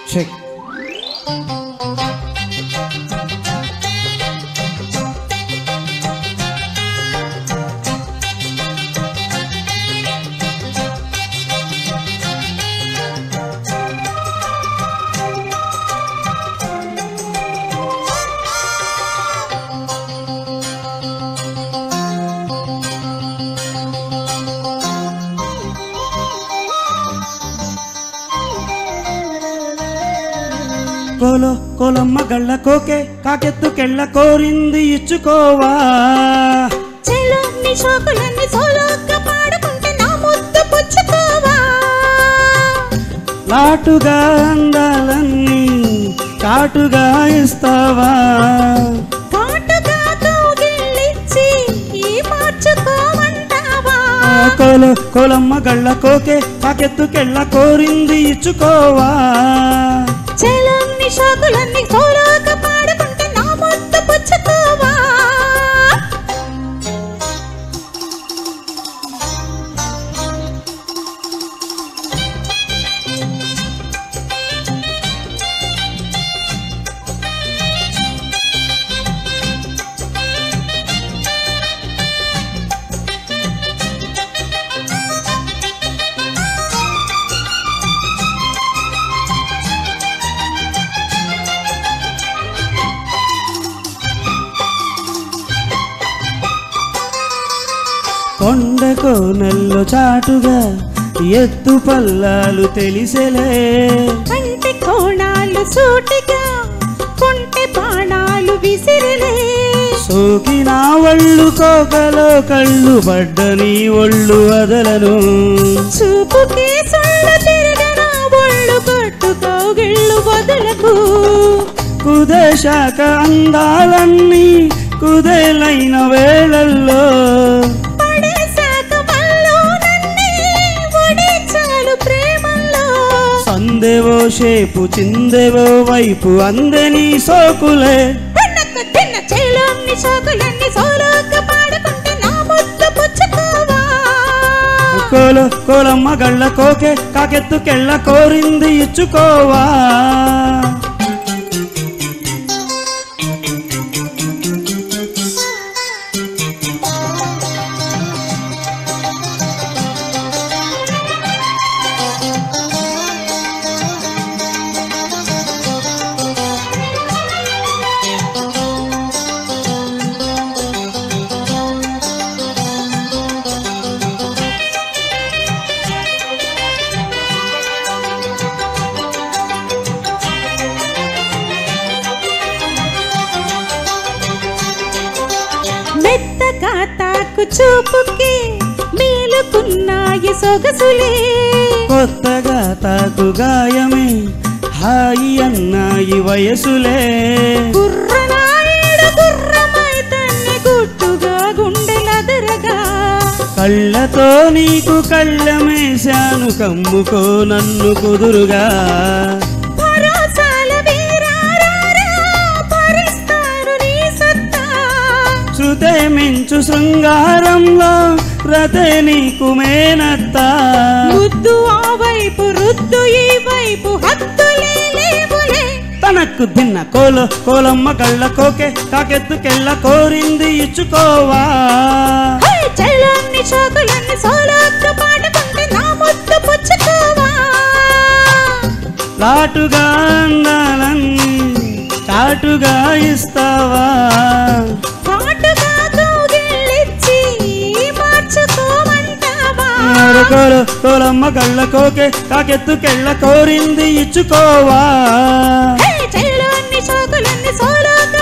Check. కోలో కోలమ్మ గళ్ళ కోకే కాకెత్తుకెళ్ళ కోరింది ఇచ్చుకోవా చెలోని షోకులన్నీ సోలోగా పాడుకుంటే నా ముద్దు పుచ్చుకోవా లాటుగా అందాలన్నీ కాటుగా ఇస్తావా కాటుగా కౌగిలించి మార్చుకోమంటావా కోలో కోలమ్మ గళ్ళ కోకే కాకెత్తుకెళ్ళ కోరింది ఇచ్చుకోవా చెలోని షోకులన్నీ సోలోగా పాడుకుంటే నా ముద్దు పుచ్చుకోవా కొండ కోనల్లో చాటుగా ఎత్తు పల్లాలు తెలిసెలే కంటి కోణాలు సూటిగా కొంటె బాణాలు విసిరిలే సోకినా ఒళ్ళు కోకలో కళ్ళు పడ్డ నీ ఒళ్ళు వదలను చూపుకి సొళ్ళు తిరగన ఒళ్ళు కట్టుకోగిళ్ళు వదలకు కుదేశాక అందాలన్నీ కుదేలైన వేళల్లో పడేశాక మల్లోనన్నీ ఒడిచాలు ప్రేమల్లో సందేవో షేపు చిందేవో వైపు అందని సోకులే తిన్నక తిన్న చెలోని షోకులన్నీ సోలోగా పాడుకుంటే నా ముద్దు పుచ్చుకోవా కోలో కోలమ్మ గళ్ళ కోకే కాకెత్తుకెళ్ళ కోరింది ఇచ్చుకోవా మెత్తగా తాకు చూపుకి మేలుకున్నాయి సొగసులే కొత్తగా తాకు గాయమే హాయి అన్నాయి వయసులే గుర్రనాయుడు గుర్రమై తన్ని గుట్టుగా గుండెలదరగా కళ్ళతో నీకు కళ్ళమేశాను కమ్ముకో నన్ను కుదురుగా భరోసాల వీరారారా భరిస్తాను నీ సత్తా శృతే మించు శృంగారంలో రతే నీకు మేనత్తా ముద్దు ఆ వైపు రుద్దు ఈ వైపు హద్దులే లేవులే తనకు దిన్న కోలో కోలమ్మ కళ్ళ కోకే కాకెత్తుకెళ్ళ కోరింది ఇచ్చుకోవా హే చెలోని షోకులన్నీ సోలోగా పాడుకుంటే నా ముద్దు పుచ్చుకోవా లాటుగా అందాలన్నీ చాటుగా ఇస్తావా కాటుగా కౌగిలించి మార్చుకోమంటావా కోలో కోలమ్మ కళ్ళ కోకే కాకెత్తుకెళ్ళ కోరింది ఇచ్చుకోవా హే చెలోని షోకులన్నీ సోలోగా